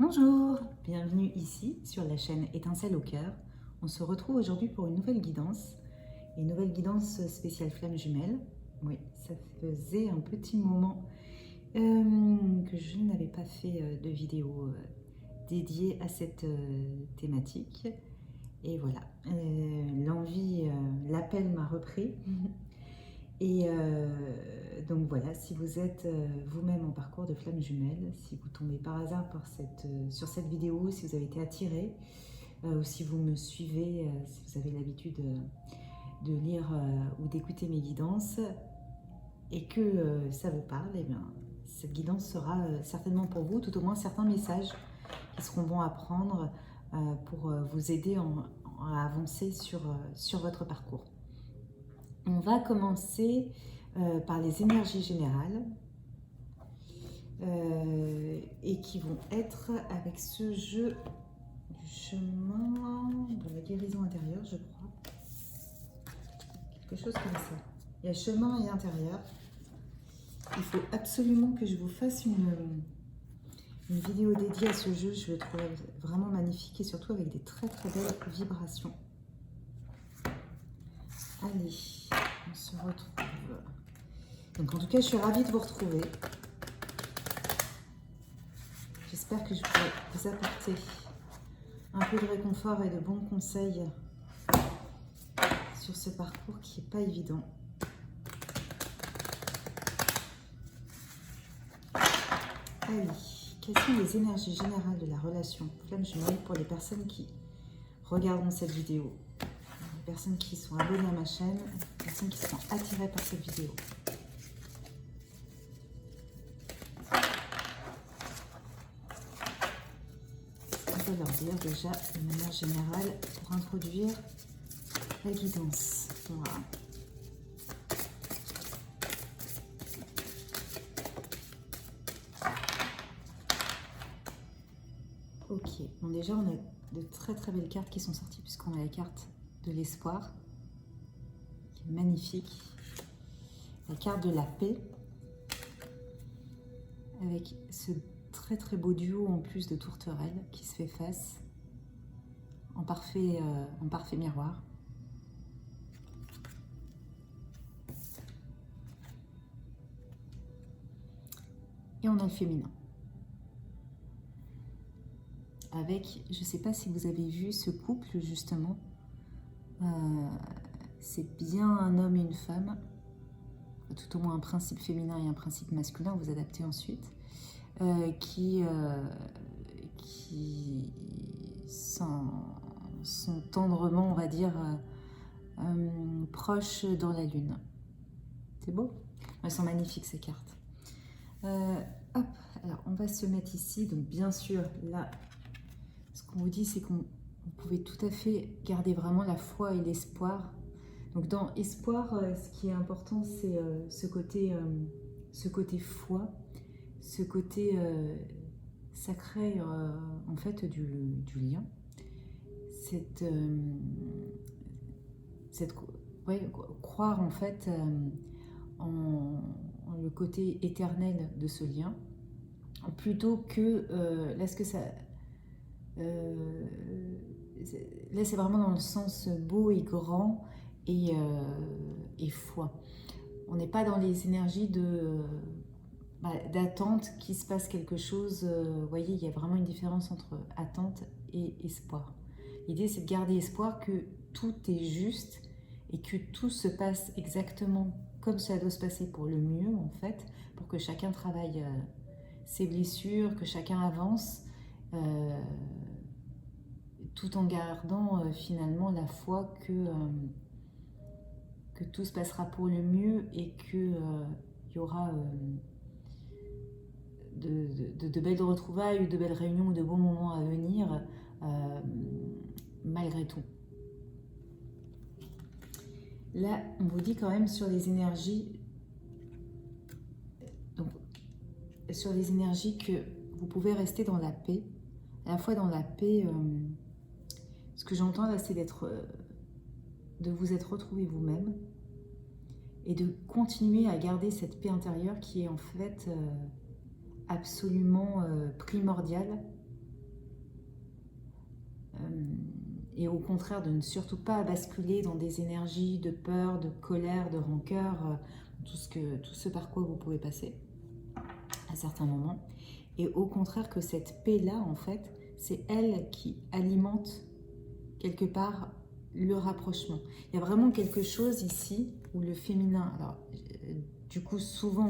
Bonjour, bienvenue ici sur la chaîne Étincelle au cœur. On se retrouve aujourd'hui pour une nouvelle guidance spéciale flamme jumelle. Oui, ça faisait un petit moment que je n'avais pas fait de vidéo dédiée à cette thématique. Et voilà, l'appel m'a repris. Et donc voilà, si vous êtes vous-même en parcours de flamme jumelle, si vous tombez par hasard sur cette vidéo, si vous avez été attiré, ou si vous me suivez, si vous avez l'habitude de lire ou d'écouter mes guidances, et que ça vous parle, eh bien, cette guidance sera certainement pour vous, tout au moins certains messages qui seront bons à prendre pour vous aider à avancer sur votre parcours. On va commencer par les énergies générales et qui vont être avec ce jeu du chemin de la guérison intérieure, je crois. Quelque chose comme ça. Il y a chemin et intérieur. Il faut absolument que je vous fasse une vidéo dédiée à ce jeu. Je le trouve vraiment magnifique et surtout avec des très très belles vibrations. Allez, on se retrouve. Donc en tout cas, je suis ravie de vous retrouver. J'espère que je pourrai vous apporter un peu de réconfort et de bons conseils sur ce parcours qui n'est pas évident. Allez, quelles sont les énergies générales de la relation flamme jumelle pour les personnes qui regardent cette vidéo, les personnes qui sont abonnées à ma chaîne, les personnes qui sont attirées par cette vidéo? On va leur dire déjà de manière générale pour introduire la guidance. Voilà. Ok, bon déjà on a de très très belles cartes qui sont sorties puisqu'on a la carte de l'espoir, qui est magnifique, la carte de la paix, avec ce très très beau duo en plus de tourterelles qui se fait face en parfait miroir. Et on a le féminin. Avec, je ne sais pas si vous avez vu ce couple justement, c'est bien un homme et une femme, tout au moins un principe féminin et un principe masculin, vous adaptez ensuite, qui sont tendrement, on va dire, proches dans la lune. C'est beau? Elles sont magnifiques ces cartes. Hop, alors on va se mettre ici, donc bien sûr, là, ce qu'on vous dit, c'est qu'on pouvait tout à fait garder vraiment la foi et l'espoir. Donc dans espoir, ce qui est important, c'est ce côté foi, ce côté sacré en fait du lien. Croire en fait en le côté éternel de ce lien, plutôt que là ce que ça là c'est vraiment dans le sens beau et grand et foi. On n'est pas dans les énergies d'attente qu'il se passe quelque chose. Vous voyez, il y a vraiment une différence entre attente et espoir. L'idée, c'est de garder espoir que tout est juste et que tout se passe exactement comme ça doit se passer pour le mieux, en fait, pour que chacun travaille ses blessures, que chacun avance, tout en gardant finalement la foi que tout se passera pour le mieux et qu'il y aura de belles retrouvailles ou de belles réunions ou de bons moments à venir malgré tout. Là, on vous dit quand même sur les énergies, donc, sur les énergies que vous pouvez rester dans la paix, à la fois dans la paix, ce que j'entends là, c'est de vous être retrouvé vous-même et de continuer à garder cette paix intérieure qui est en fait absolument primordiale et au contraire de ne surtout pas basculer dans des énergies de peur, de colère, de rancœur, tout ce par quoi vous pouvez passer à certains moments. Et au contraire que cette paix-là, en fait, c'est elle qui alimente quelque part le rapprochement. Il y a vraiment quelque chose ici où le féminin, alors du coup souvent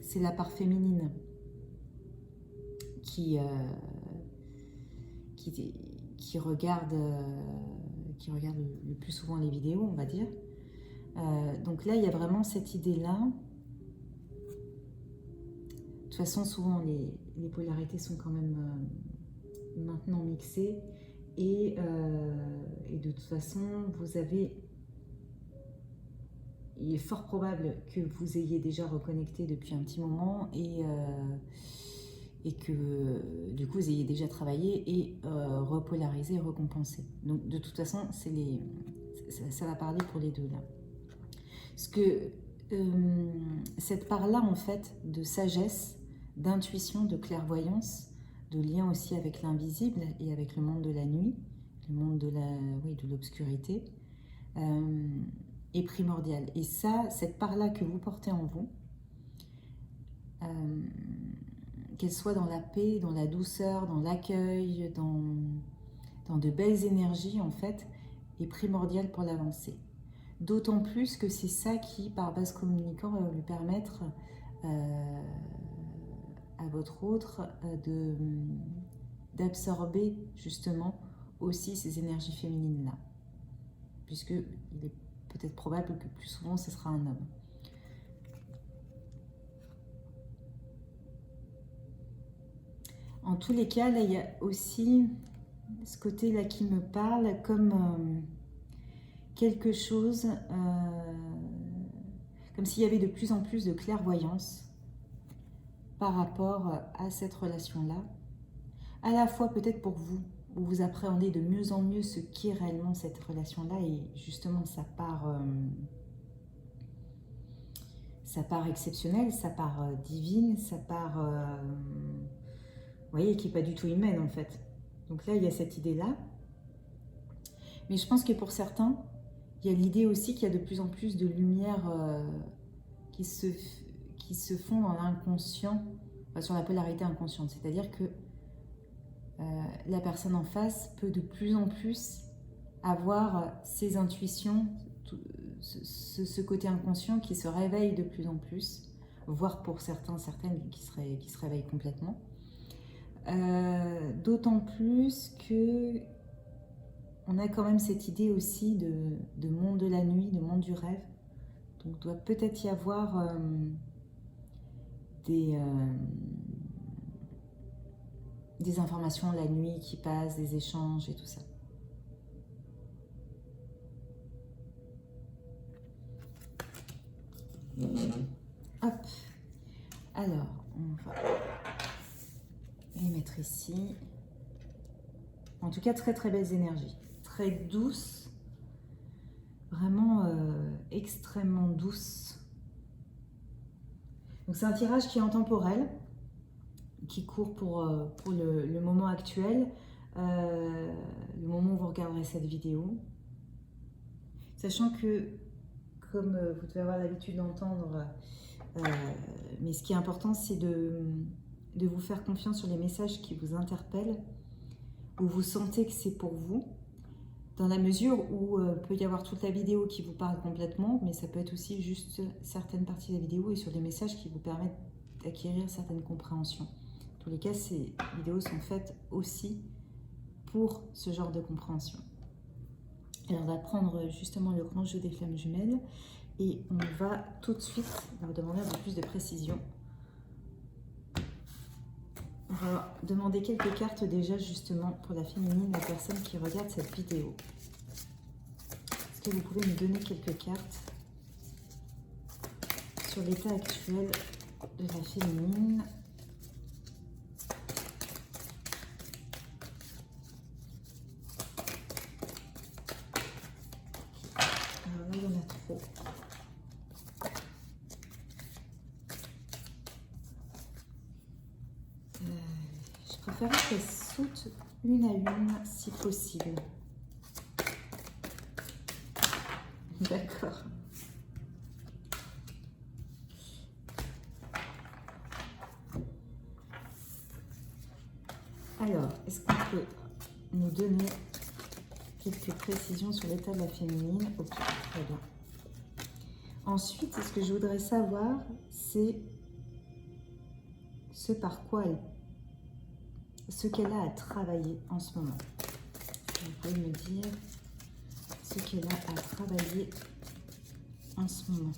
c'est la part féminine qui regarde le plus souvent les vidéos, on va dire. Donc là, il y a vraiment cette idée-là. De toute façon, souvent, les polarités sont quand même maintenant mixées. Et de toute façon, il est fort probable que vous ayez déjà reconnecté depuis un petit moment et que du coup vous ayez déjà travaillé et repolarisé, recompensé. Donc de toute façon, ça va parler pour les deux là. Parce que cette part-là en fait de sagesse, d'intuition, de clairvoyance, de lien aussi avec l'invisible et avec le monde de la nuit, le monde de l'obscurité, est primordiale. Et ça, cette part-là que vous portez en vous, qu'elle soit dans la paix, dans la douceur, dans l'accueil, dans de belles énergies, en fait, est primordiale pour l'avancée. D'autant plus que c'est ça qui, par base communicant, va lui permettre à votre autre d'absorber justement aussi ces énergies féminines-là. Puisque il est peut-être probable que plus souvent ce sera un homme. En tous les cas, là, il y a aussi ce côté-là qui me parle comme quelque chose, comme s'il y avait de plus en plus de clairvoyance par rapport à cette relation-là. À la fois peut-être pour vous, où vous appréhendez de mieux en mieux ce qu'est réellement cette relation-là et justement sa part exceptionnelle, sa part divine, sa part... vous voyez, qui n'est pas du tout humaine en fait. Donc là, il y a cette idée-là. Mais je pense que pour certains, il y a l'idée aussi qu'il y a de plus en plus de lumière qui se font dans l'inconscient, sur la polarité inconsciente. C'est-à-dire que la personne en face peut de plus en plus avoir ses intuitions, ce côté inconscient qui se réveille de plus en plus, voire pour certaines qui se réveillent complètement. D'autant plus que on a quand même cette idée aussi de monde de la nuit, de monde du rêve. Donc doit peut-être y avoir des informations la nuit qui passent, des échanges et tout ça. Hop. Alors, on va les mettre ici. En tout cas, très très belles énergies. Très douces. Vraiment extrêmement douces. Donc c'est un tirage qui est intemporel, qui court pour le moment actuel, le moment où vous regarderez cette vidéo. Sachant que, comme vous devez avoir l'habitude d'entendre, mais ce qui est important, c'est de vous faire confiance sur les messages qui vous interpellent, où vous sentez que c'est pour vous, dans la mesure où peut y avoir toute la vidéo qui vous parle complètement, mais ça peut être aussi juste certaines parties de la vidéo et sur des messages qui vous permettent d'acquérir certaines compréhensions. Dans tous les cas, ces vidéos sont faites aussi pour ce genre de compréhension. Alors, on va prendre justement le grand jeu des flammes jumelles et on va tout de suite leur demander un peu plus de précision. On va demander quelques cartes déjà justement pour la féminine, la personne qui regarde cette vidéo. Est-ce que vous pouvez me donner quelques cartes sur l'état actuel de la féminine ? Alors là, il y en a trop. Je Je préférerais qu'elles sautent une à une si possible. D'accord. Alors, est-ce qu'on peut nous donner quelques précisions sur l'état de la féminine? Ok, très bien. Ensuite, ce que je voudrais savoir, c'est ce par quoi ce qu'elle a à travailler en ce moment. Vous pouvez me dire ce qu'elle a à travailler en ce moment.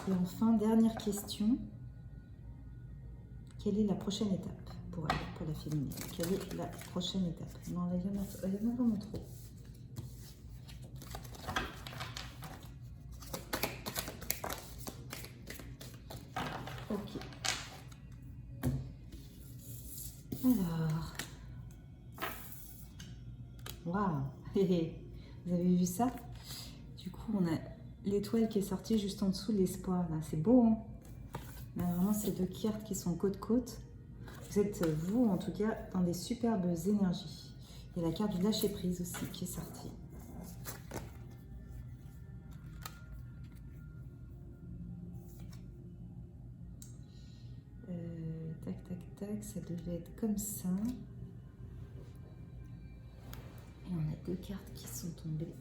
Et enfin, dernière question. Quelle est la prochaine étape pour elle, pour la féminine? Quelle est la prochaine étape? Non, il y en a vraiment trop. Ok. Alors. Waouh! Vous avez vu ça? Du coup, on a l'étoile qui est sortie juste en dessous de l'espoir. C'est beau, hein? On a vraiment ces deux cartes qui sont côte-côte. Vous êtes, vous, en tout cas, dans des superbes énergies. Il y a la carte du lâcher-prise aussi qui est sortie. Tac, tac, tac, ça devait être comme ça. Et on a deux cartes qui sont tombées.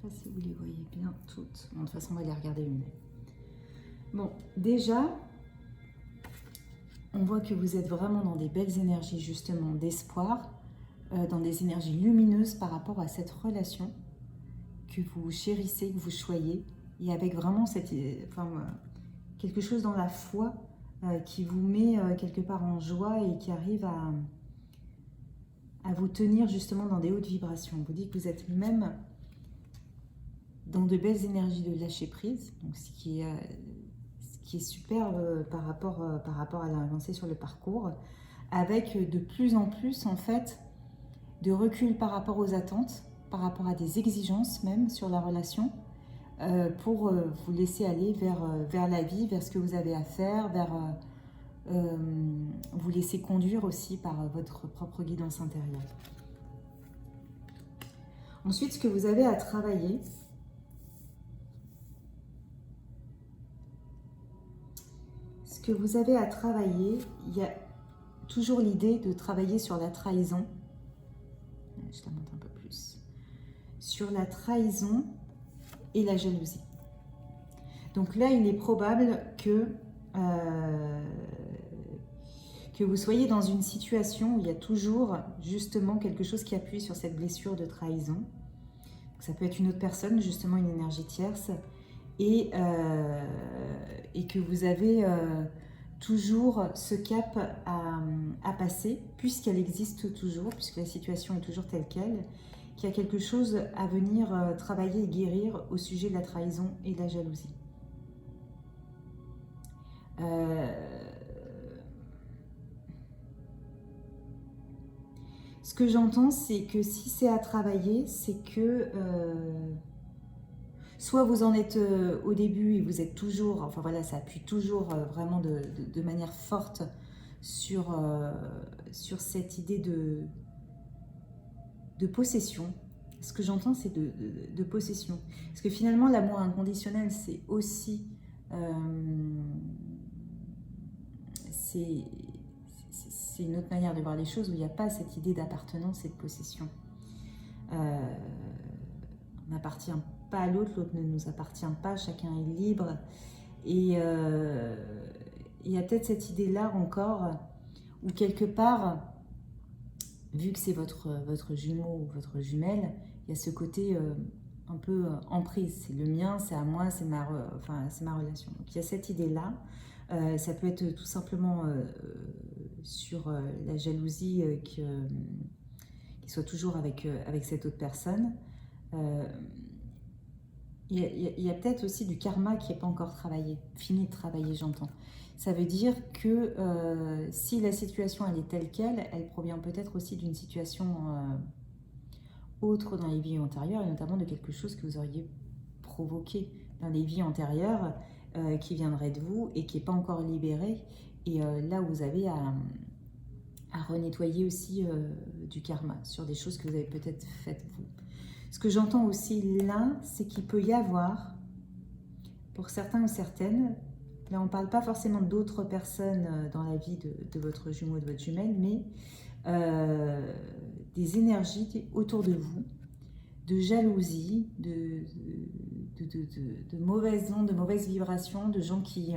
Je ne sais pas si vous les voyez bien toutes. Bon, de toute façon, on va les regarder une. Bon, déjà, on voit que vous êtes vraiment dans des belles énergies, justement, d'espoir, dans des énergies lumineuses par rapport à cette relation que vous chérissez, que vous choyez, et avec vraiment cette, quelque chose dans la foi qui vous met quelque part en joie et qui arrive à vous tenir justement dans des hautes vibrations. On vous dit que vous êtes même dans de belles énergies de lâcher prise, donc ce qui est super par rapport à l'avancée sur le parcours, avec de plus en plus en fait de recul par rapport aux attentes, par rapport à des exigences même sur la relation, pour vous laisser aller vers la vie, vers ce que vous avez à faire, vers vous laisser conduire aussi par votre propre guidance intérieure. Ensuite, ce que vous avez à travailler, il y a toujours l'idée de travailler sur la trahison. Je la monte un peu plus. Sur la trahison et la jalousie. Donc là, il est probable que vous soyez dans une situation où il y a toujours justement quelque chose qui appuie sur cette blessure de trahison. Ça peut être une autre personne, justement une énergie tierce, et que vous avez toujours ce cap à passer, puisqu'elle existe toujours, puisque la situation est toujours telle qu'elle, qu'il y a quelque chose à venir travailler et guérir au sujet de la trahison et de la jalousie. Ce que j'entends, c'est que si c'est à travailler, c'est que soit vous en êtes au début et vous êtes toujours, enfin voilà, ça appuie toujours vraiment de manière forte sur cette idée de possession. Ce que j'entends, c'est de possession. Parce que finalement, l'amour inconditionnel, c'est aussi... c'est une autre manière de voir les choses où il n'y a pas cette idée d'appartenance et de possession. On n'appartient pas à l'autre, l'autre ne nous appartient pas, chacun est libre. Et il y a peut-être cette idée-là encore, où quelque part, vu que c'est votre jumeau ou votre jumelle, il y a ce côté un peu emprise. C'est le mien, c'est à moi, c'est ma relation. Donc il y a cette idée-là. Ça peut être tout simplement sur la jalousie qu'il soit toujours avec cette autre personne. Il y a peut-être aussi du karma qui n'est pas encore travaillé, fini de travailler, j'entends. Ça veut dire que si la situation elle est telle qu'elle, elle provient peut-être aussi d'une situation autre dans les vies antérieures, et notamment de quelque chose que vous auriez provoqué dans les vies antérieures qui viendrait de vous et qui n'est pas encore libéré. Et là où vous avez à renettoyer aussi du karma sur des choses que vous avez peut-être faites vous. Ce que j'entends aussi là, c'est qu'il peut y avoir, pour certains ou certaines, là on ne parle pas forcément d'autres personnes dans la vie de votre jumeau, de votre jumelle, mais des énergies autour de vous, de jalousie, de mauvaises ondes, de mauvaises vibrations, de gens qui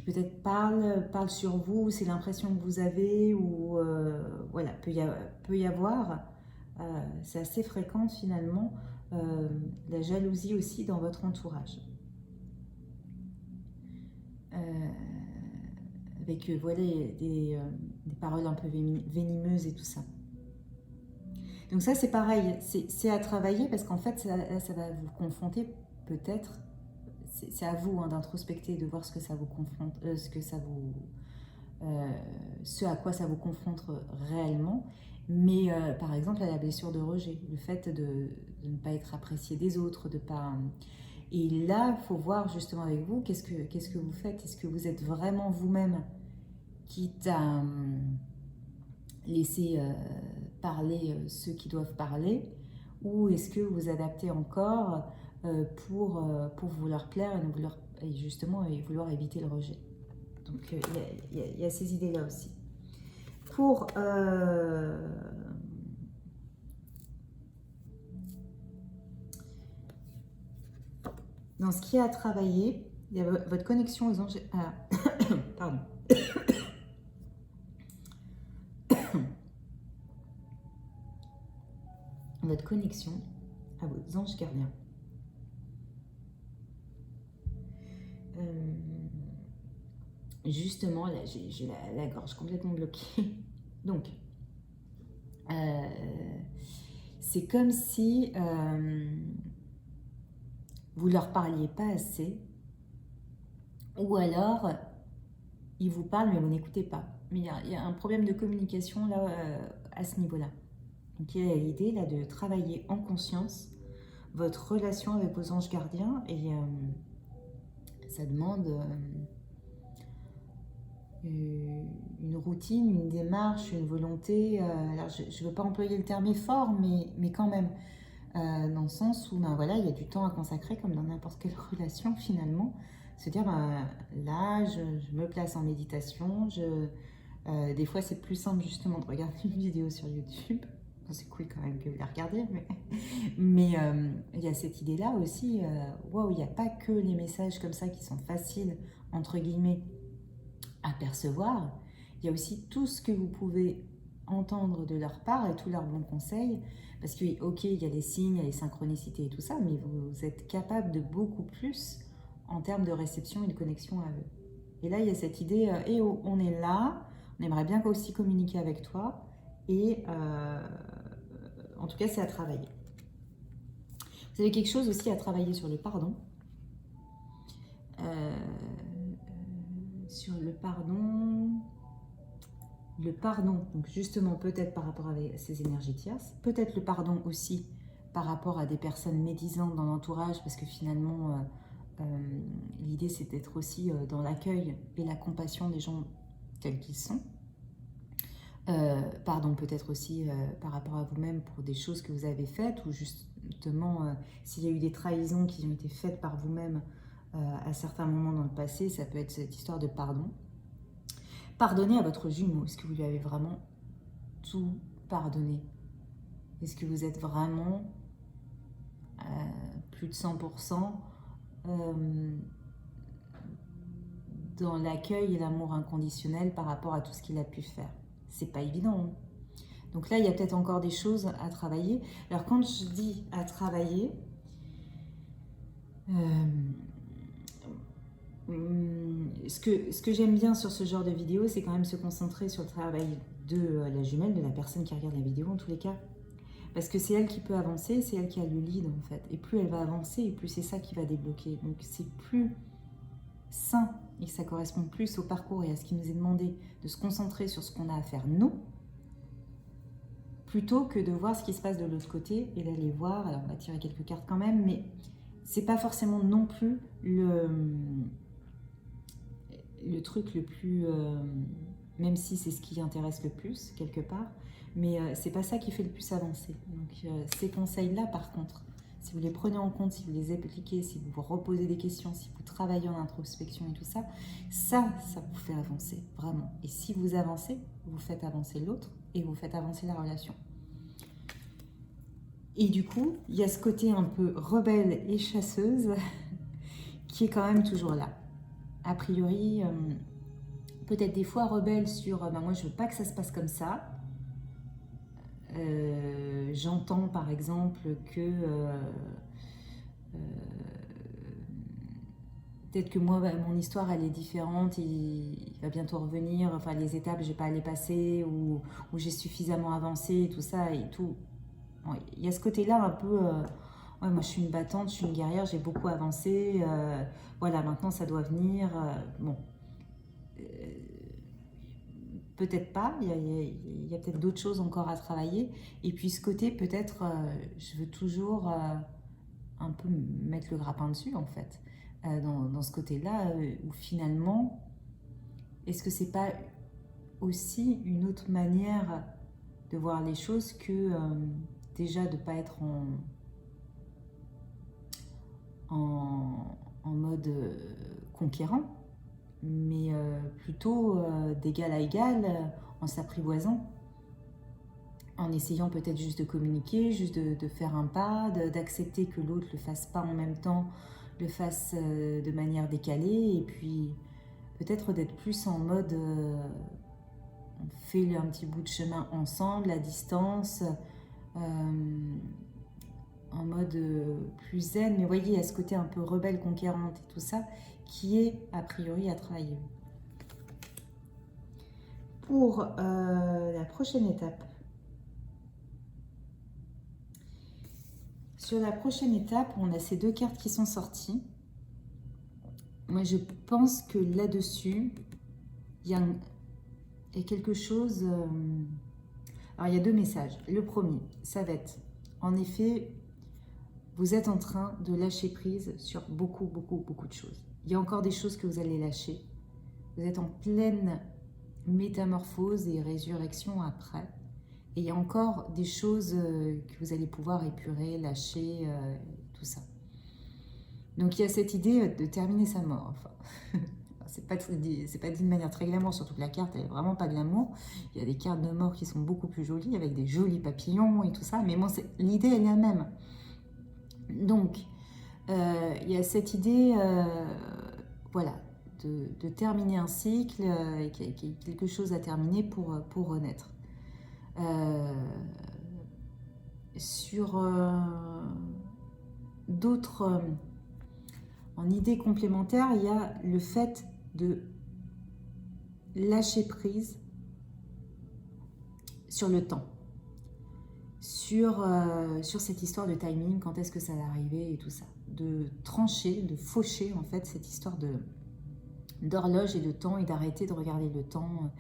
peut-être parlent sur vous, c'est l'impression que vous avez, ou voilà, peut y avoir, c'est assez fréquent finalement, la jalousie aussi dans votre entourage. Avec voilà, des paroles un peu venimeuses et tout ça. Donc ça c'est pareil, c'est à travailler parce qu'en fait ça va vous confronter peut-être, c'est à vous d'introspecter, de voir ce que ça vous confronte, ce à quoi ça vous confronte réellement. Mais par exemple à la blessure de rejet, le fait de ne pas être apprécié des autres, de pas... Et là, il faut voir justement avec vous, qu'est-ce que vous faites? Est-ce que vous êtes vraiment vous-même, quitte à laisser parler ceux qui doivent parler, ou est-ce que vous adaptez encore pour vouloir plaire et justement vouloir éviter le rejet? Donc il y a ces idées-là aussi. Pour dans ce qui est à travailler, il y a votre connexion aux anges. Pardon. Votre connexion à vos anges gardiens. Justement, là, j'ai la gorge complètement bloquée. Donc, c'est comme si vous leur parliez pas assez, ou alors ils vous parlent mais vous n'écoutez pas. Mais il y a un problème de communication là à ce niveau-là. Donc il y a l'idée là de travailler en conscience votre relation avec vos anges gardiens, et ça demande une routine, une démarche, une volonté. Alors je ne veux pas employer le terme effort, mais quand même, dans le sens où ben voilà, il y a du temps à consacrer comme dans n'importe quelle relation finalement. Se dire ben, là, je me place en méditation. Des fois, c'est plus simple justement de regarder une vidéo sur YouTube. C'est cool quand même que vous la regardiez, mais il y a cette idée-là aussi, waouh, il n'y a pas que les messages comme ça qui sont faciles, entre guillemets, à percevoir. Il y a aussi tout ce que vous pouvez entendre de leur part et tous leurs bons conseils, parce que, ok, il y a les signes, il y a les synchronicités et tout ça, mais vous êtes capable de beaucoup plus en termes de réception et de connexion à eux. Et là, il y a cette idée, eh oh, on est là, on aimerait bien aussi communiquer avec toi, et en tout cas, c'est à travailler. Vous avez quelque chose aussi à travailler sur le pardon. Sur le pardon, donc justement peut-être par rapport à ces énergies tierces, peut-être le pardon aussi par rapport à des personnes médisantes dans l'entourage, parce que finalement, l'idée c'est d'être aussi dans l'accueil et la compassion des gens tels qu'ils sont. Pardon peut-être aussi par rapport à vous-même pour des choses que vous avez faites, ou justement s'il y a eu des trahisons qui ont été faites par vous-même à certains moments dans le passé, ça peut être cette histoire de pardon. Pardonnez à votre jumeau, est-ce que vous lui avez vraiment tout pardonné? Est-ce que vous êtes vraiment plus de 100% dans l'accueil et l'amour inconditionnel par rapport à tout ce qu'il a pu faire? C'est pas évident, hein. Donc là, il y a peut-être encore des choses à travailler. Alors quand je dis à travailler, ce que j'aime bien sur ce genre de vidéo, c'est quand même se concentrer sur le travail de la jumelle, de la personne qui regarde la vidéo en tous les cas. Parce que c'est elle qui peut avancer, c'est elle qui a le lead en fait. Et plus elle va avancer, et plus c'est ça qui va débloquer. Donc c'est plus sain et ça correspond plus au parcours et à ce qui nous est demandé de se concentrer sur ce qu'on a à faire nous, plutôt que de voir ce qui se passe de l'autre côté et d'aller voir. Alors on va tirer quelques cartes quand même, mais c'est pas forcément non plus le truc le plus... même si c'est ce qui intéresse le plus, quelque part, mais c'est pas ça qui fait le plus avancer. Donc ces conseils-là, par contre, si vous les prenez en compte, si vous les appliquez, si vous vous reposez des questions, si vous travaillez en introspection et tout ça, ça vous fait avancer, vraiment. Et si vous avancez, vous faites avancer l'autre et vous faites avancer la relation. Et du coup, il y a ce côté un peu rebelle et chasseuse qui est quand même toujours là. A priori, peut-être des fois rebelle sur moi je veux pas que ça se passe comme ça. J'entends par exemple que peut-être que moi mon histoire elle est différente, il va bientôt revenir, enfin les étapes je vais pas à les passer ou j'ai suffisamment avancé et tout ça et tout. Il y a ce côté là un peu ouais, moi je suis une battante, je suis une guerrière, j'ai beaucoup avancé, voilà maintenant ça doit venir, bon. Peut-être pas, il y a peut-être d'autres choses encore à travailler. Et puis ce côté, peut-être, je veux toujours un peu mettre le grappin dessus, en fait. Dans ce côté-là, où finalement, est-ce que c'est pas aussi une autre manière de voir les choses que déjà de ne pas être en mode conquérant, mais plutôt d'égal à égal, en s'apprivoisant, en essayant peut-être juste de communiquer, juste de faire un pas, d'accepter que l'autre le fasse pas en même temps, le fasse de manière décalée, et puis peut-être d'être plus en mode on fait un petit bout de chemin ensemble, à distance, en mode plus zen, mais vous voyez, il y a ce côté un peu rebelle, conquérante et tout ça, qui est a priori à travailler. Pour la prochaine étape, sur la prochaine étape, on a ces deux cartes qui sont sorties. Moi, je pense que là-dessus, il y a quelque chose... Alors, il y a deux messages. Le premier, ça va être, en effet, vous êtes en train de lâcher prise sur beaucoup de choses. Il y a encore des choses que vous allez lâcher. Vous êtes en pleine métamorphose et résurrection après. Et il y a encore des choses que vous allez pouvoir épurer, lâcher, tout ça. Donc il y a cette idée de terminer sa mort. Enfin, c'est pas dit de manière très glamour, surtout que la carte elle est vraiment pas glamour. Il y a des cartes de mort qui sont beaucoup plus jolies, avec des jolis papillons et tout ça. Mais bon, l'idée elle est la même. Donc il y a cette idée, voilà, de terminer un cycle, quelque chose à terminer pour renaître. Sur d'autres en idées complémentaires, il y a le fait de lâcher prise sur le temps, sur cette histoire de timing, quand est-ce que ça va arriver et tout ça, de trancher, de faucher en fait cette histoire d'horloge et de temps et d'arrêter de regarder le temps.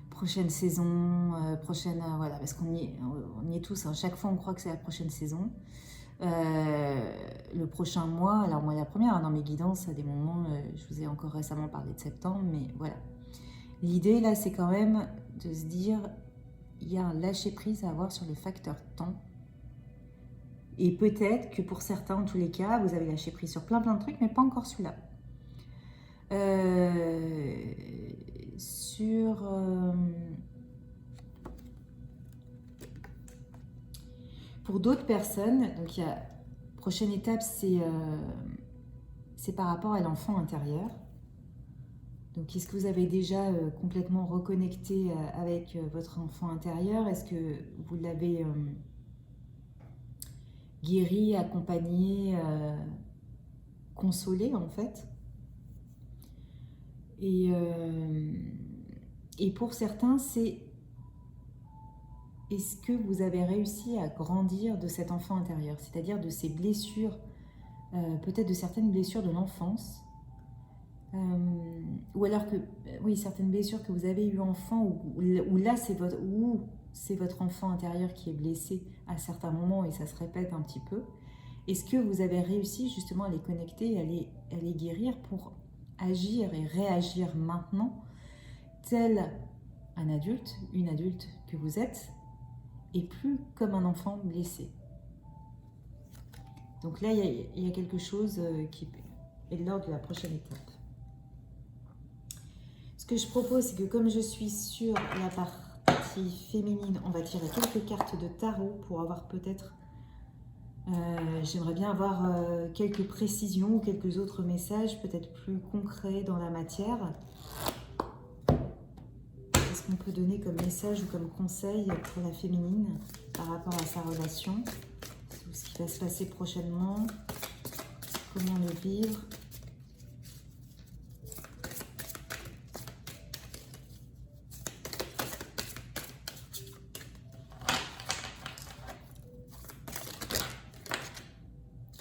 Prochaine saison, voilà, parce qu'on y est tous, hein. Chaque fois on croit que c'est la prochaine saison, le prochain mois. Alors moi la première, dans mes guidances, à des moments, je vous ai encore récemment parlé de septembre, mais voilà. L'idée là, c'est quand même de se dire, il y a un lâcher prise à avoir sur le facteur temps, et peut-être que pour certains, en tous les cas, vous avez lâché prise sur plein de trucs, mais pas encore celui-là. Pour d'autres personnes, donc il y a prochaine étape, c'est par rapport à l'enfant intérieur. Donc est-ce que vous avez déjà complètement reconnecté avec votre enfant intérieur? Est-ce que vous l'avez guéri, accompagné, consolé en fait? Et pour certains, c'est est-ce que vous avez réussi à grandir de cet enfant intérieur, c'est-à-dire de ces blessures, peut-être de certaines blessures de l'enfance, ou alors que, oui, certaines blessures que vous avez eues enfant, où là c'est votre enfant intérieur qui est blessé à certains moments et ça se répète un petit peu. Est-ce que vous avez réussi justement à les connecter, à les guérir pour agir et réagir maintenant, tel un adulte, une adulte que vous êtes, et plus comme un enfant blessé? Donc là, il y a quelque chose qui est de l'ordre de la prochaine étape. Ce que je propose, c'est que comme je suis sur la partie féminine, on va tirer quelques cartes de tarot pour avoir peut-être... j'aimerais bien avoir quelques précisions ou quelques autres messages peut-être plus concrets dans la matière. Qu'est-ce qu'on peut donner comme message ou comme conseil pour la féminine par rapport à sa relation, ce qui va se passer prochainement, comment le vivre?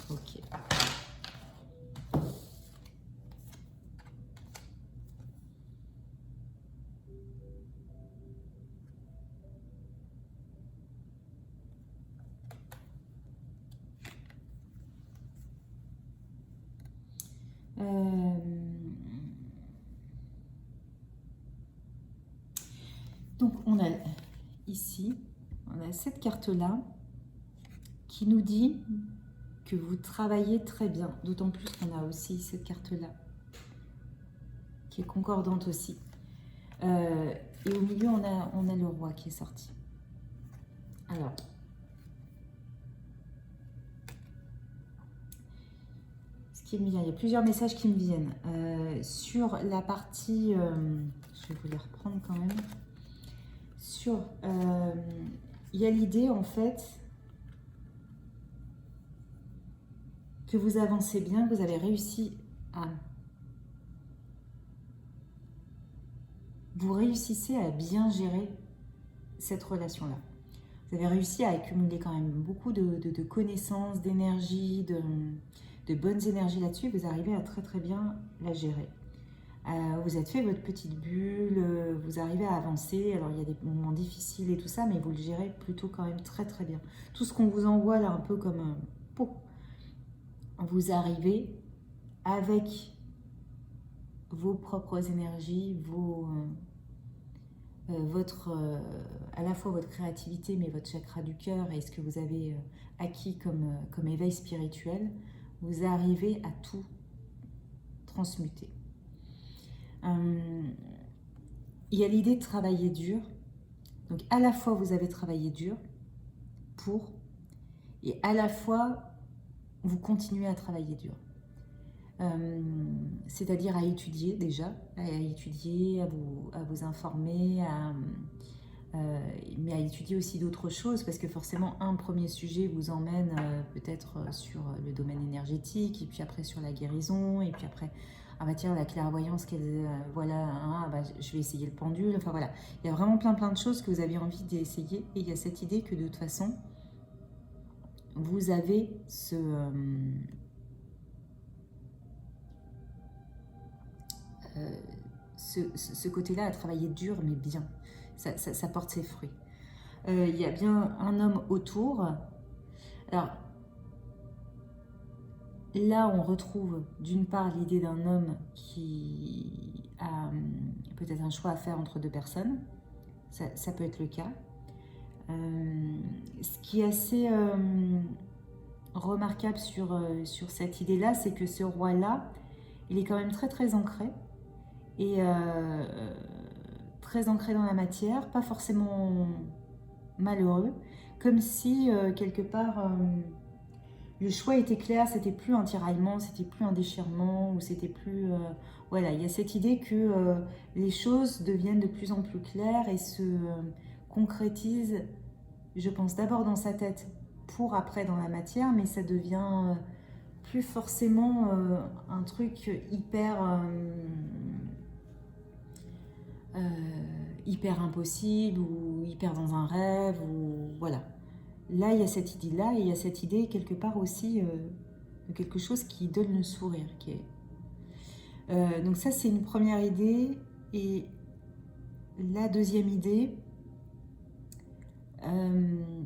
Ok. Donc on a ici, on a cette carte-là qui nous dit que vous travaillez très bien, d'autant plus qu'on a aussi cette carte-là qui est concordante aussi. Et au milieu, on a le roi qui est sorti. Alors, ce qui me vient, il y a plusieurs messages qui me viennent. Sur la partie, je vais vous les reprendre quand même. Il y a l'idée en fait que vous avancez bien, que vous avez réussi à... Vous réussissez à bien gérer cette relation-là. Vous avez réussi à accumuler quand même beaucoup de connaissances, d'énergie, de bonnes énergies là-dessus. Vous arrivez à très bien la gérer. Vous êtes fait votre petite bulle, vous arrivez à avancer. Alors il y a des moments difficiles et tout ça, mais vous le gérez plutôt quand même très bien. Tout ce qu'on vous envoie là, un peu comme un pot, vous arrivez avec vos propres énergies, à la fois votre créativité, mais votre chakra du cœur et ce que vous avez acquis comme éveil spirituel, vous arrivez à tout transmuter. Il y a l'idée de travailler dur. Donc à la fois vous avez travaillé dur et à la fois vous continuez à travailler dur. C'est-à-dire à étudier déjà, à vous informer, mais à étudier aussi d'autres choses, parce que forcément un premier sujet vous emmène peut-être sur le domaine énergétique, et puis après sur la guérison, et puis après ah bah tiens, la clairvoyance, voilà, hein, bah, je vais essayer le pendule, enfin voilà, il y a vraiment plein de choses que vous avez envie d'essayer, et il y a cette idée que de toute façon vous avez ce côté-là à travailler dur mais bien, ça porte ses fruits. Il y a bien un homme autour. Alors là on retrouve d'une part l'idée d'un homme qui a peut-être un choix à faire entre deux personnes, ça peut être le cas. Ce qui est assez remarquable sur cette idée-là, c'est que ce roi-là, il est quand même très ancré, et très ancré dans la matière, pas forcément malheureux, comme si quelque part le choix était clair, c'était plus un tiraillement, c'était plus un déchirement, ou c'était plus... voilà, il y a cette idée que les choses deviennent de plus en plus claires et se concrétisent, je pense d'abord dans sa tête, pour après dans la matière, mais ça devient plus forcément un truc hyper hyper impossible ou hyper dans un rêve, ou voilà. Là, il y a cette idée-là, et il y a cette idée quelque part aussi de quelque chose qui donne le sourire. Donc ça, c'est une première idée. Et la deuxième idée,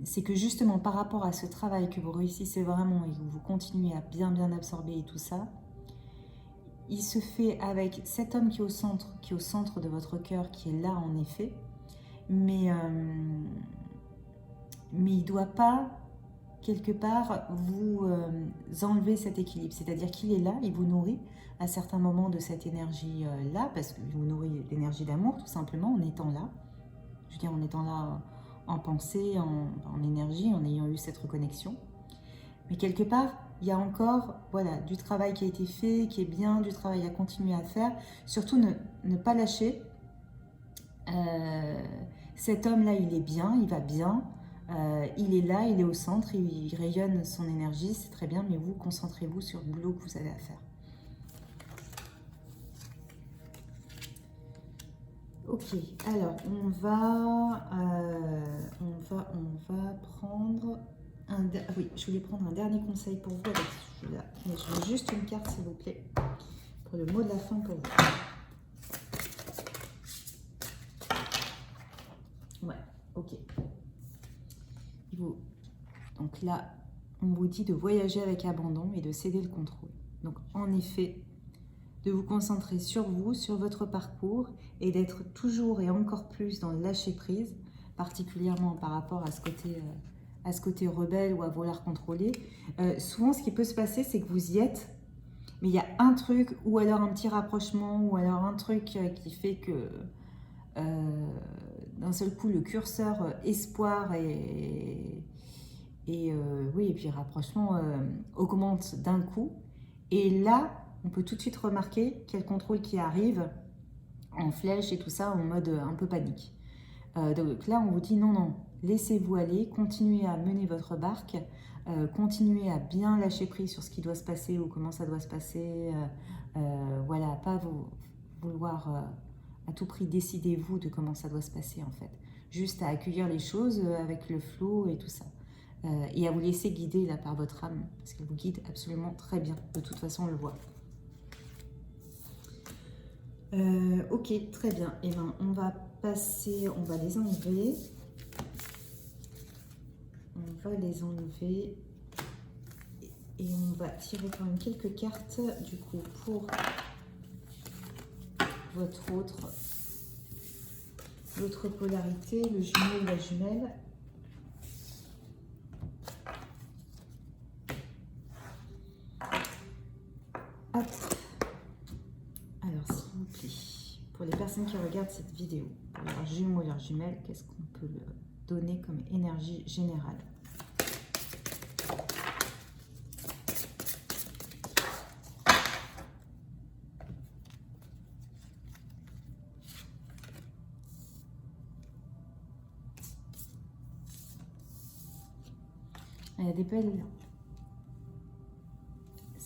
c'est que justement, par rapport à ce travail que vous réussissez vraiment et que vous continuez à bien absorber et tout ça, il se fait avec cet homme qui est au centre de votre cœur, qui est là en effet, mais il ne doit pas, quelque part, vous enlever cet équilibre. C'est-à-dire qu'il est là, il vous nourrit à certains moments de cette énergie-là, parce qu'il vous nourrit d'énergie d'amour, tout simplement, en étant là. Je veux dire, en étant là en pensée, en énergie, en ayant eu cette reconnexion. Mais quelque part, il y a encore voilà, du travail qui a été fait, qui est bien, du travail à continuer à faire. Surtout, ne pas lâcher. Cet homme-là, il est bien, il va bien. Il est là, il est au centre, il rayonne son énergie, c'est très bien, mais vous, concentrez-vous sur le boulot que vous avez à faire. Ok, alors on va prendre oui, je voulais prendre un dernier conseil pour vous avec celui-là. Mais je veux juste une carte, s'il vous plaît, pour le mot de la fin pour vous. Ouais, ok. Donc là, on vous dit de voyager avec abandon et de céder le contrôle. Donc en effet, de vous concentrer sur vous, sur votre parcours et d'être toujours et encore plus dans le lâcher-prise, particulièrement par rapport à ce côté rebelle ou à vouloir contrôler. Souvent, ce qui peut se passer, c'est que vous y êtes, mais il y a un truc, ou alors un petit rapprochement, ou alors un truc qui fait que d'un seul coup, le curseur espoir oui, et puis rapprochement augmente d'un coup. Et là, on peut tout de suite remarquer quel contrôle qui arrive en flèche et tout ça, en mode un peu panique. Donc là, on vous dit non, laissez-vous aller, continuez à mener votre barque, continuez à bien lâcher prise sur ce qui doit se passer ou comment ça doit se passer. Voilà, pas vouloir à tout prix décider vous de comment ça doit se passer en fait. Juste à accueillir les choses avec le flow et tout ça. Et à vous laisser guider là par votre âme, parce qu'elle vous guide absolument très bien. De toute façon, on le voit. Ok, très bien. Et ben, on va passer, on va les enlever. On va les enlever. Et on va tirer quand même quelques cartes, du coup, pour votre polarité, le jumeau ou la jumelle. Hop. Alors, s'il vous plaît, pour les personnes qui regardent cette vidéo, pour leur jumeau et leur jumelle, qu'est-ce qu'on peut leur donner comme énergie générale? Il y a des belles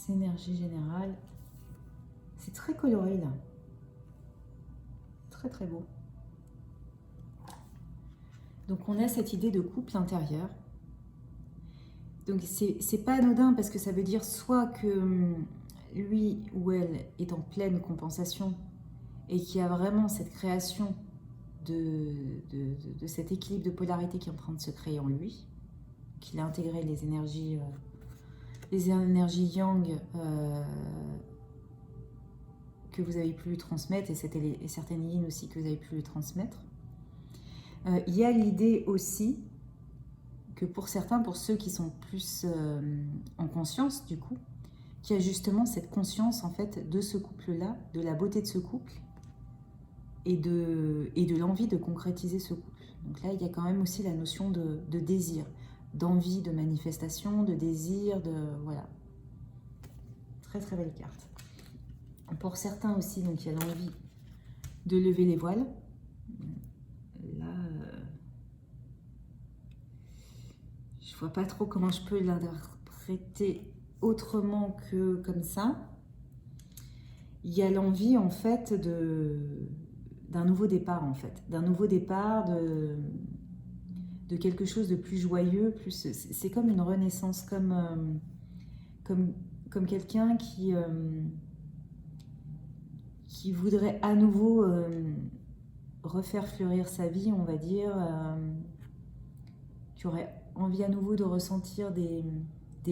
énergies générales. C'est très coloré là. Très très beau. Donc on a cette idée de couple intérieur. Donc c'est pas anodin parce que ça veut dire soit que lui ou elle est en pleine compensation et qu'il y a vraiment cette création de cet équilibre de polarité qui est en train de se créer en lui, qu'il a intégré les énergies yang que vous avez pu lui transmettre et certaines yin aussi que vous avez pu lui transmettre. Il y a l'idée aussi que pour certains, pour ceux qui sont plus en conscience du coup, qu'il y a justement cette conscience en fait de ce couple-là, de la beauté de ce couple et de l'envie de concrétiser ce couple. Donc là, il y a quand même aussi la notion de désir, d'envie, de manifestation, de désir, voilà. Très très belle carte. Pour certains aussi, donc il y a l'envie de lever les voiles. Là, je vois pas trop comment je peux l'interpréter autrement que comme ça. Il y a l'envie en fait d'un nouveau départ en fait, d'un nouveau départ, de quelque chose de plus joyeux, plus, c'est comme une renaissance, comme quelqu'un qui voudrait à nouveau refaire fleurir sa vie, on va dire, qui aurait envie à nouveau de ressentir des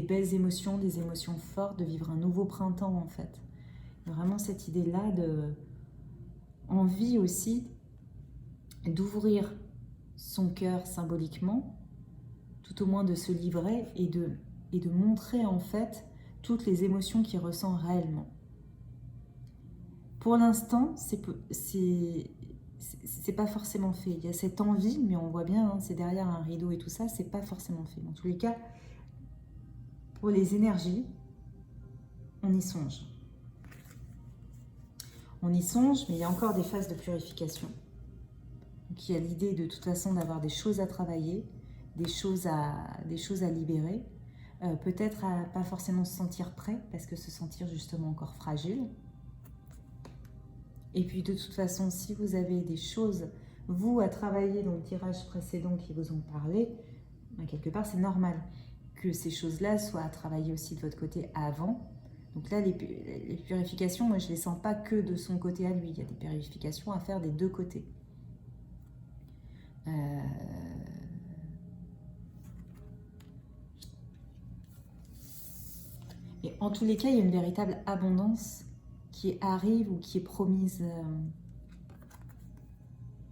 belles émotions, des émotions fortes, de vivre un nouveau printemps en fait. Vraiment cette idée-là de envie aussi d'ouvrir son cœur symboliquement, tout au moins de se livrer et de montrer en fait toutes les émotions qu'il ressent réellement. Pour l'instant, c'est pas forcément fait. Il y a cette envie, mais on voit bien, hein, c'est derrière un rideau et tout ça, c'est pas forcément fait. En tous les cas, pour les énergies, on y songe. On y songe, mais il y a encore des phases de purification. Donc il y a l'idée de toute façon d'avoir des choses à travailler, des choses à libérer. Peut-être à pas forcément se sentir prêt, parce que se sentir justement encore fragile. Et puis de toute façon, si vous avez des choses, vous, à travailler dans le tirage précédent qui vous ont parlé, ben, quelque part c'est normal que ces choses-là soient à travailler aussi de votre côté avant. Donc là, les purifications, moi je ne les sens pas que de son côté à lui, il y a des purifications à faire des deux côtés. Et en tous les cas, il y a une véritable abondance qui arrive ou qui est promise.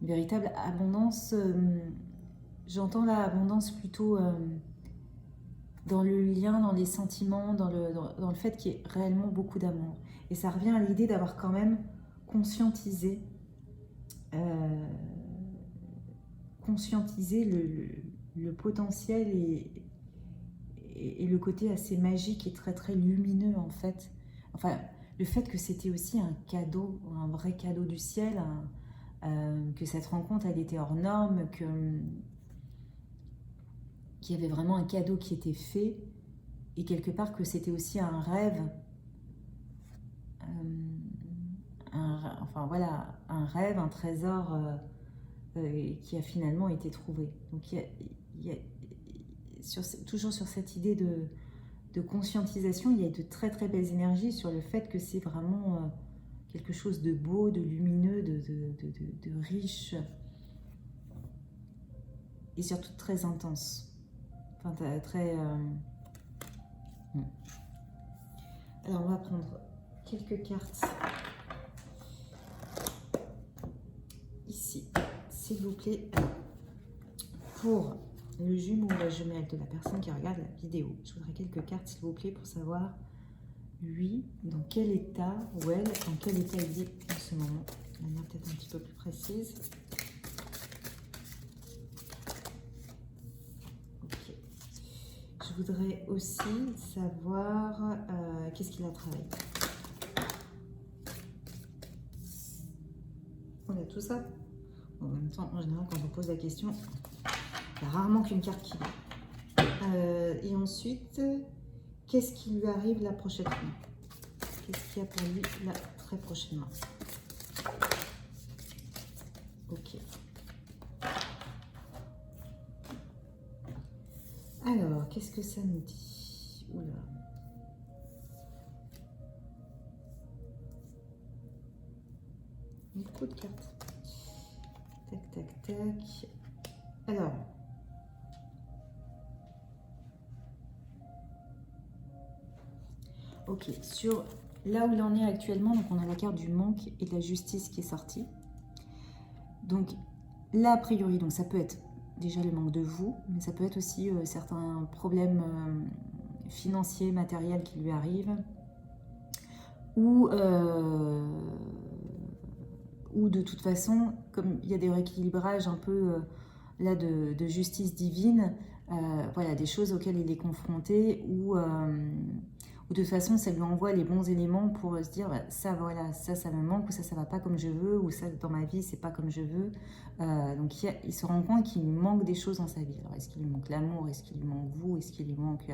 Une véritable abondance, j'entends l'abondance plutôt dans le lien, dans les sentiments, dans le fait qu'il y ait réellement beaucoup d'amour. Et ça revient à l'idée d'avoir quand même conscientisé le potentiel et le côté assez magique et très très lumineux en fait. Enfin, le fait que c'était aussi un cadeau, un vrai cadeau du ciel, que cette rencontre elle était hors norme, qu'il y avait vraiment un cadeau qui était fait et quelque part que c'était aussi un rêve, enfin voilà, un rêve, un trésor qui a finalement été trouvé. Donc il y a toujours sur cette idée de conscientisation, il y a de très très belles énergies sur le fait que c'est vraiment quelque chose de beau, de lumineux, de riche et surtout très intense. Enfin, très... Alors on va prendre quelques cartes ici, s'il vous plaît, pour le jumeau ou la jumelle de la personne qui regarde la vidéo. Je voudrais quelques cartes, s'il vous plaît, pour savoir, lui, dans quel état, ou elle, dans quel état il est en ce moment. De manière peut-être un petit peu plus précise. Ok. Je voudrais aussi savoir qu'est-ce qu'il a travaillé. On a tout ça. Bon, en même temps, en général, quand on pose la question, il y a rarement qu'une carte qui va. Et ensuite, qu'est-ce qui lui arrive là prochainement? Qu'est-ce qu'il y a pour lui là très prochainement? Ok. Alors, qu'est-ce que ça nous dit? Oula. Beaucoup de cartes. Tac, tac, tac. Alors. Ok, sur là où il en est actuellement, donc on a la carte du manque et de la justice qui est sortie. Donc là, a priori, donc ça peut être déjà le manque de vous, mais ça peut être aussi certains problèmes financiers, matériels qui lui arrivent, ou de toute façon, comme il y a des rééquilibrages un peu là de justice divine, voilà, des choses auxquelles il est confronté, ou de toute façon ça lui envoie les bons éléments pour se dire bah, ça voilà, ça me manque, ou ça va pas comme je veux, ou ça dans ma vie c'est pas comme je veux. Donc il se rend compte qu'il manque des choses dans sa vie. Alors est-ce qu'il lui manque l'amour, est-ce qu'il lui manque vous, est-ce qu'il lui manque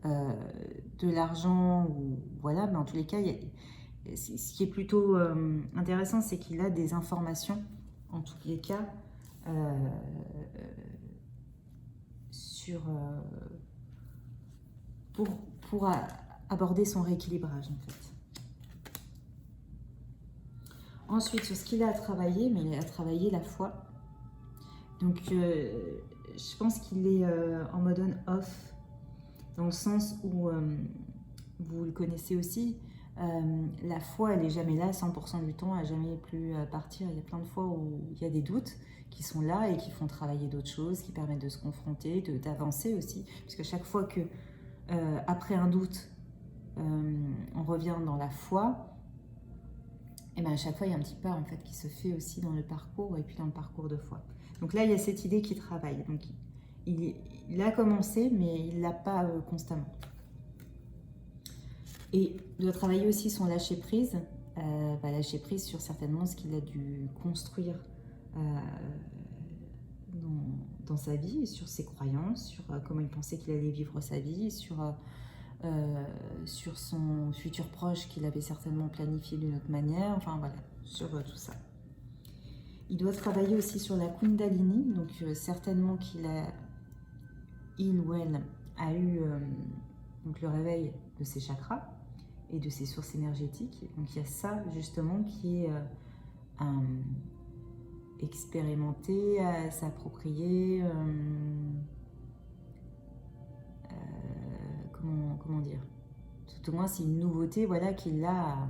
de l'argent, ou voilà, mais en tous les cas il Ce qui est plutôt intéressant, c'est qu'il a des informations, en tous les cas, sur, pour aborder son rééquilibrage, en fait. Ensuite, sur ce qu'il a à travailler, mais il a travaillé la foi. Donc, je pense qu'il est en mode on-off, dans le sens où, vous le connaissez aussi, la foi, elle n'est jamais là 100% du temps, elle n'a jamais pu partir. Il y a plein de fois où il y a des doutes qui sont là et qui font travailler d'autres choses, qui permettent de se confronter, d'avancer aussi. Puisque chaque fois que, après un doute, on revient dans la foi, et bien à chaque fois, il y a un petit pas en fait, qui se fait aussi dans le parcours et puis dans le parcours de foi. Donc là, il y a cette idée qui travaille. Donc, il a commencé, mais il ne l'a pas constamment. Et il doit travailler aussi son lâcher-prise. Lâcher prise sur certainement ce qu'il a dû construire dans sa vie, sur ses croyances, sur comment il pensait qu'il allait vivre sa vie, sur son futur proche qu'il avait certainement planifié d'une autre manière, enfin voilà, sur tout ça. Il doit travailler aussi sur la Kundalini, donc certainement il ou elle a eu donc le réveil de ses chakras et de ses sources énergétiques. Donc il y a ça justement qui est expérimenté, à s'approprier, comment dire, tout au moins c'est une nouveauté, voilà, qu'il a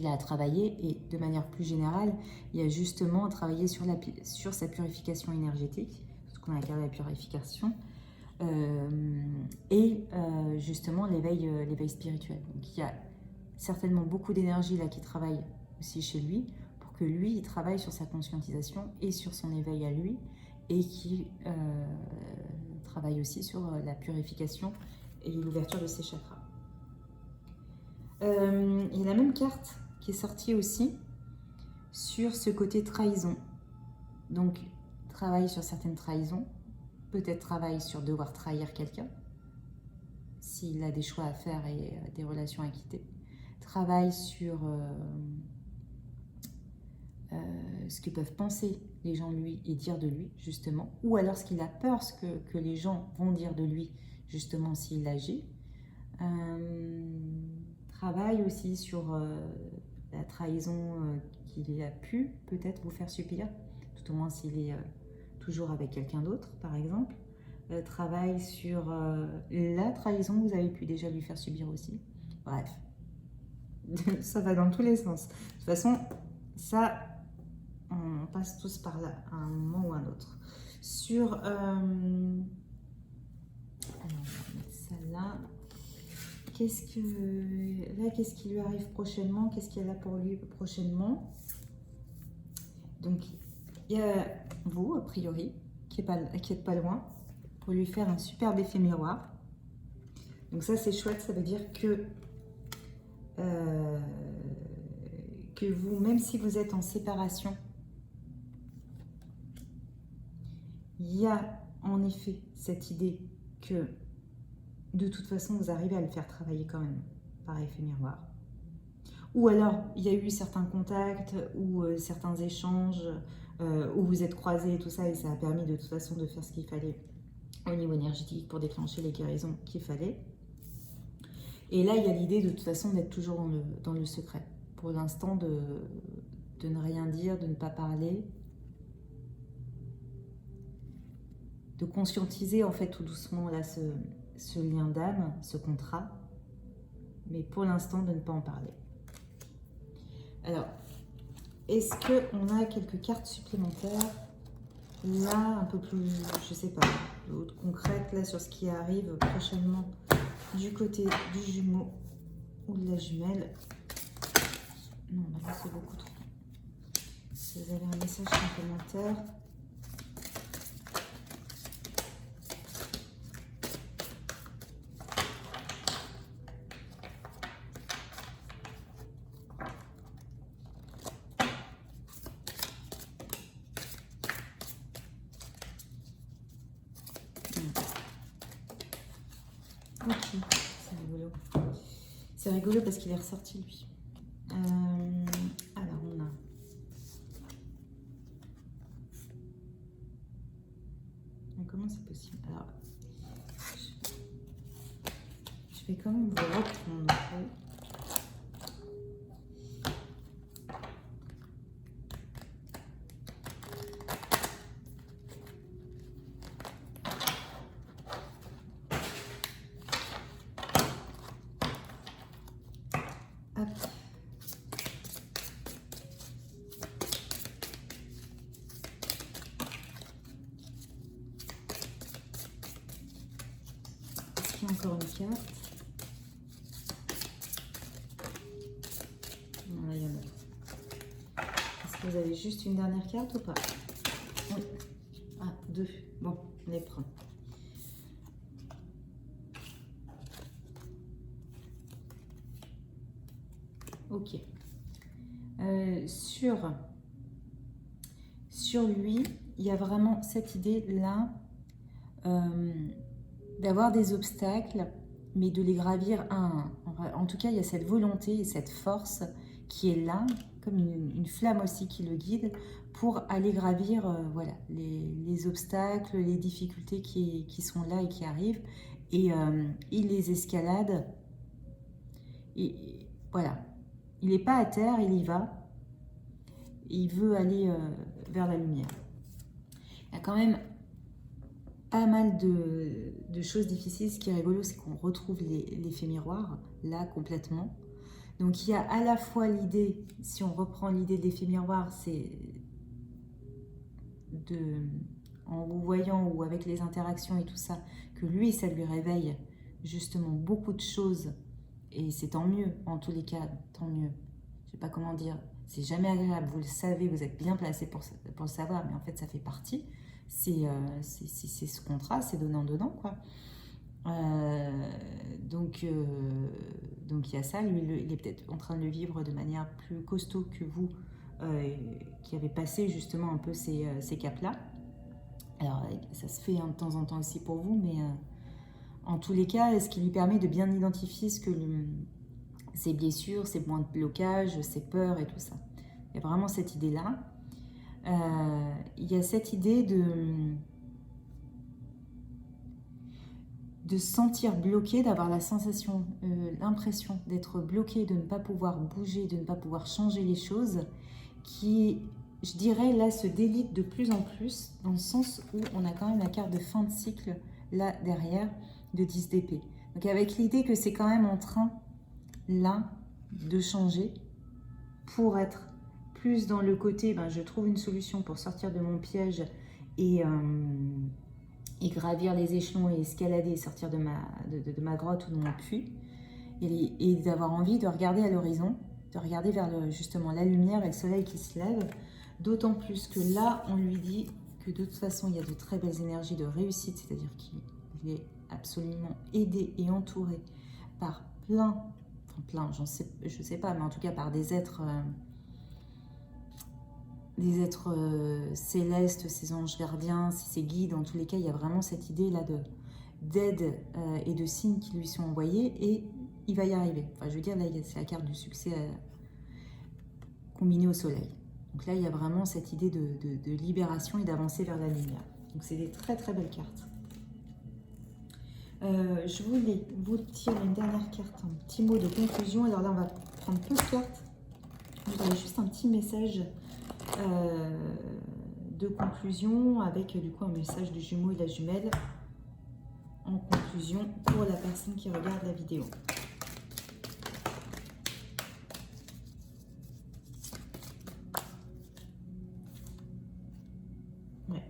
à travailler. Et de manière plus générale, il y a justement à travailler sur sa purification énergétique, ce qu'on appelle la purification, et justement l'éveil spirituel. Donc il y a certainement beaucoup d'énergie là qui travaille aussi chez lui, pour que lui, il travaille sur sa conscientisation et sur son éveil à lui, et qui travaille aussi sur la purification et l'ouverture de ses chakras. Il y a la même carte qui est sortie aussi sur ce côté trahison. Donc, travail sur certaines trahisons, peut-être travail sur devoir trahir quelqu'un, s'il a des choix à faire et des relations à quitter. Travail sur ce que peuvent penser les gens de lui et dire de lui, justement, ou alors ce qu'il a peur que les gens vont dire de lui, justement, s'il agit. Travail aussi sur la trahison qu'il a pu peut-être vous faire subir, tout au moins s'il est toujours avec quelqu'un d'autre, par exemple. Travail sur la trahison que vous avez pu déjà lui faire subir aussi. Bref, ça va dans tous les sens. De toute façon, ça, on passe tous par là, à un moment ou à un autre. Sur... alors, on va mettre ça là. Qu'est-ce qui lui arrive prochainement? Qu'est-ce qu'il y a là pour lui prochainement? Donc, il y a vous, a priori, qui est pas loin, pour lui faire un superbe effet miroir. Donc ça, c'est chouette, ça veut dire que vous, même si vous êtes en séparation, il y a en effet cette idée que de toute façon, vous arrivez à le faire travailler quand même, par effet miroir. Ou alors, il y a eu certains contacts ou certains échanges où vous êtes croisés et tout ça, et ça a permis de toute façon de faire ce qu'il fallait au niveau énergétique pour déclencher les guérisons qu'il fallait. Et là, il y a l'idée de toute façon d'être toujours dans le secret. Pour l'instant, de ne rien dire, de ne pas parler, de conscientiser en fait tout doucement là ce lien d'âme, ce contrat, mais pour l'instant de ne pas en parler. Alors, est-ce qu'on a quelques cartes supplémentaires là, un peu plus, je sais pas, d'autres concrètes là sur ce qui arrive prochainement du côté du jumeau ou de la jumelle? Non, là c'est beaucoup trop. Si vous avez un message complémentaire. Ok, c'est rigolo. C'est rigolo parce qu'il est ressorti lui. Alors, on a... Comment c'est possible? Alors, je vais quand même vous reprendre. Hop. Est-ce qu'il y a encore une carte? Non, là, il y en a. Est-ce que vous avez juste une dernière carte ou pas? Oui. Ah, deux. Bon, on les prend. Ok. Sur lui, il y a vraiment cette idée-là d'avoir des obstacles, mais de les gravir un à un. En tout cas, il y a cette volonté et cette force qui est là, comme une flamme aussi qui le guide, pour aller gravir voilà, les obstacles, les difficultés qui sont là et qui arrivent. Et il les escalade. Et voilà. Il n'est pas à terre, il y va. Il veut aller vers la lumière. Il y a quand même pas mal de choses difficiles. Ce qui est rigolo, c'est qu'on retrouve l'effet miroir, là, complètement. Donc, il y a à la fois l'idée, si on reprend l'idée de l'effet miroir, c'est en vous voyant ou avec les interactions et tout ça, que lui, ça lui réveille justement beaucoup de choses. Et c'est tant mieux, en tous les cas, tant mieux. Je ne sais pas comment dire. C'est jamais agréable, vous le savez, vous êtes bien placé pour le savoir, mais en fait, ça fait partie. C'est ce contrat, c'est donnant-donnant, quoi. Donc il y a ça, lui, il est peut-être en train de le vivre de manière plus costaud que vous, qui avez passé justement un peu ces caps-là. Alors, ça se fait de temps en temps aussi pour vous, mais en tous les cas, ce qui lui permet de bien identifier ses blessures, ses points de blocage, ses peurs et tout ça. Il y a vraiment cette idée-là. Il y a cette idée de se sentir bloqué, d'avoir la sensation, l'impression d'être bloqué, de ne pas pouvoir bouger, de ne pas pouvoir changer les choses, qui, je dirais, là, se délite de plus en plus, dans le sens où on a quand même la carte de fin de cycle, là, derrière, de 10 d'épée. Donc, avec l'idée que c'est quand même en train, là, de changer, pour être plus dans le côté, je trouve une solution pour sortir de mon piège et gravir les échelons et escalader, sortir de ma grotte ou de mon puits, et d'avoir envie de regarder à l'horizon, de regarder vers justement la lumière et le soleil qui se lève, d'autant plus que là, on lui dit que de toute façon, il y a de très belles énergies de réussite, c'est-à-dire qu'il est absolument aidé et entouré par plein, je sais pas, mais en tout cas par des êtres célestes, ses anges gardiens, ses guides. En tous les cas, il y a vraiment cette idée-là d'aide et de signes qui lui sont envoyés, et il va y arriver. Enfin, je veux dire, là, c'est la carte du succès combinée au soleil. Donc là, il y a vraiment cette idée de libération et d'avancer vers la lumière. Donc, c'est des très, très belles cartes. Je voulais vous tirer une dernière carte, un petit mot de conclusion. Alors là, on va prendre peu de cartes. Vous avez juste un petit message de conclusion avec du coup un message du jumeau et de la jumelle en conclusion pour la personne qui regarde la vidéo. Ouais.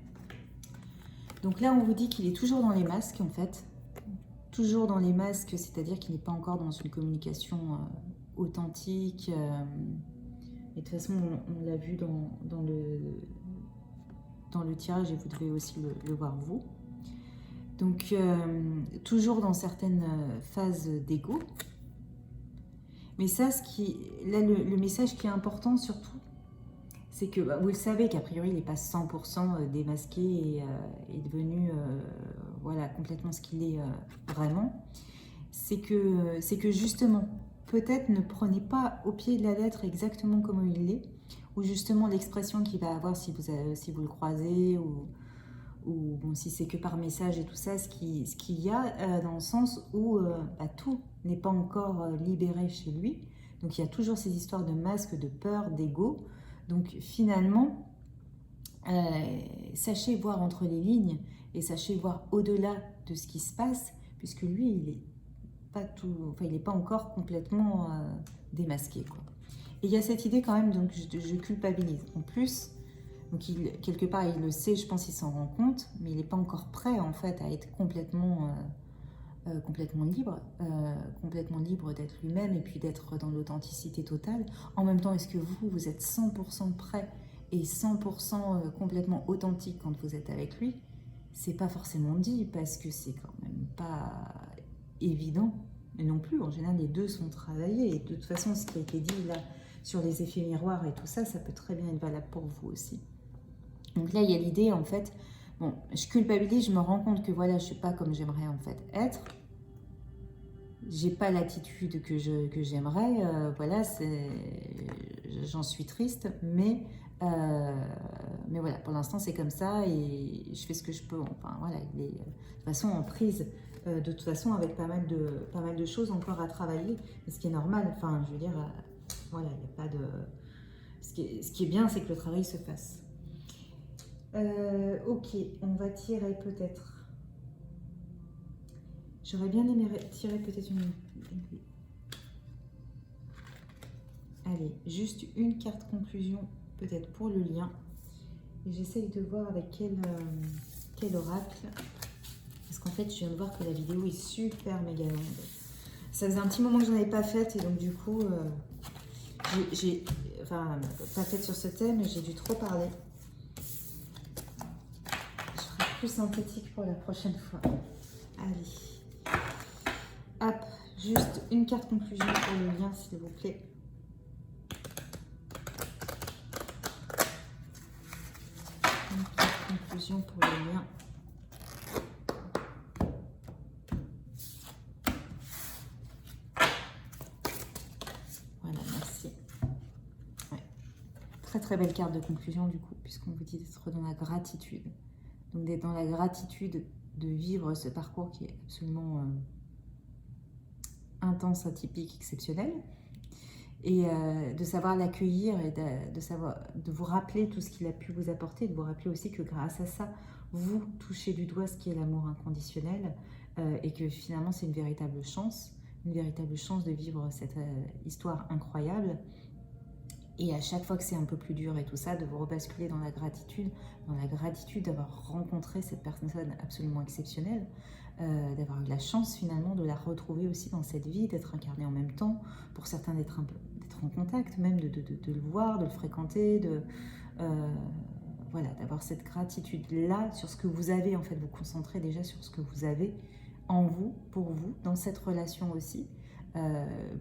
Donc là, on vous dit qu'il est toujours dans les masques en fait. Toujours dans les masques, c'est-à-dire qu'il n'est pas encore dans une communication authentique. Et de toute façon, on l'a vu dans le tirage, et vous devez aussi le voir vous. Donc, toujours dans certaines phases d'ego. Mais ça, là, le message qui est important surtout, c'est que vous le savez qu'a priori, il n'est pas 100% démasqué et est devenu voilà, complètement ce qu'il est vraiment. C'est que justement, peut-être ne prenez pas au pied de la lettre exactement comme il est, ou justement l'expression qu'il va avoir si vous le croisez, ou bon, si c'est que par message et tout ça, ce qu'il y a dans le sens où bah, tout n'est pas encore libéré chez lui. Donc il y a toujours ces histoires de masques, de peur, d'ego. Donc finalement, sachez voir entre les lignes et sachez voir au-delà de ce qui se passe, puisque lui, il n'est pas tout, enfin, il n'est pas encore complètement démasqué, quoi. Et il y a cette idée quand même, donc je culpabilise. En plus, donc quelque part, il le sait, je pense qu'il s'en rend compte, mais il n'est pas encore prêt en fait à être complètement libre d'être lui-même et puis d'être dans l'authenticité totale. En même temps, est-ce que vous êtes 100% prêt et 100% complètement authentique quand vous êtes avec lui? C'est pas forcément dit parce que c'est quand même pas évident non plus. En général, les deux sont travaillés et de toute façon, ce qui a été dit là sur les effets miroirs et tout ça, ça peut très bien être valable pour vous aussi. Donc là, il y a l'idée en fait, bon, je culpabilise, je me rends compte que voilà, je suis pas comme j'aimerais en fait être. J'ai pas l'attitude que j'aimerais, voilà, j'en suis triste, mais voilà, pour l'instant c'est comme ça et je fais ce que je peux. Enfin voilà, il est de toute façon en prise, de toute façon avec pas mal de choses encore à travailler, ce qui est normal. Enfin, je veux dire, voilà, il n'y a pas de. Ce qui est bien, c'est que le travail se fasse. Ok, on va tirer peut-être. J'aurais bien aimé tirer peut-être une. Allez, juste une carte conclusion, peut-être pour le lien. Et j'essaye de voir avec quel oracle. Parce qu'en fait, je viens de voir que la vidéo est super méga longue. Ça faisait un petit moment que je n'en avais pas faite. Et donc, du coup, enfin, pas faite sur ce thème, j'ai dû trop parler. Je ferai plus synthétique pour la prochaine fois. Allez. Hop, juste une carte conclusion pour le lien, s'il vous plaît. Une carte conclusion pour le lien. Voilà, merci. Ouais. Très très belle carte de conclusion du coup, puisqu'on vous dit d'être dans la gratitude. Donc d'être dans la gratitude de vivre ce parcours qui est absolument intense, atypique, exceptionnel. Et de savoir l'accueillir et de vous rappeler tout ce qu'il a pu vous apporter, de vous rappeler aussi que grâce à ça, vous touchez du doigt ce qui est l'amour inconditionnel et que finalement c'est une véritable chance de vivre cette histoire incroyable. Et à chaque fois que c'est un peu plus dur et tout ça, de vous rebasculer dans la gratitude d'avoir rencontré cette personne absolument exceptionnelle, d'avoir eu la chance finalement de la retrouver aussi dans cette vie, d'être incarné en même temps, pour certains d'être en contact, même de le voir, de le fréquenter, voilà, d'avoir cette gratitude-là sur ce que vous avez, en fait, vous concentrer déjà sur ce que vous avez en vous, pour vous, dans cette relation aussi,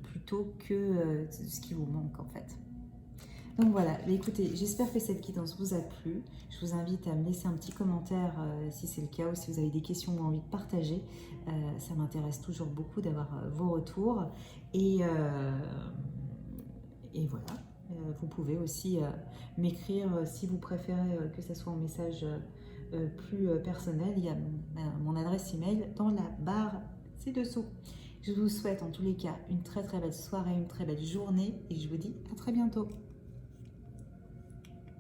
plutôt que ce qui vous manque en fait. Donc voilà, mais écoutez, j'espère que cette guidance vous a plu. Je vous invite à me laisser un petit commentaire si c'est le cas ou si vous avez des questions ou envie de partager. Ça m'intéresse toujours beaucoup d'avoir vos retours. Et voilà, vous pouvez aussi m'écrire si vous préférez que ce soit en message plus personnel. Il y a mon adresse email dans la barre ci-dessous. Je vous souhaite en tous les cas une très très belle soirée, une très belle journée et je vous dis à très bientôt.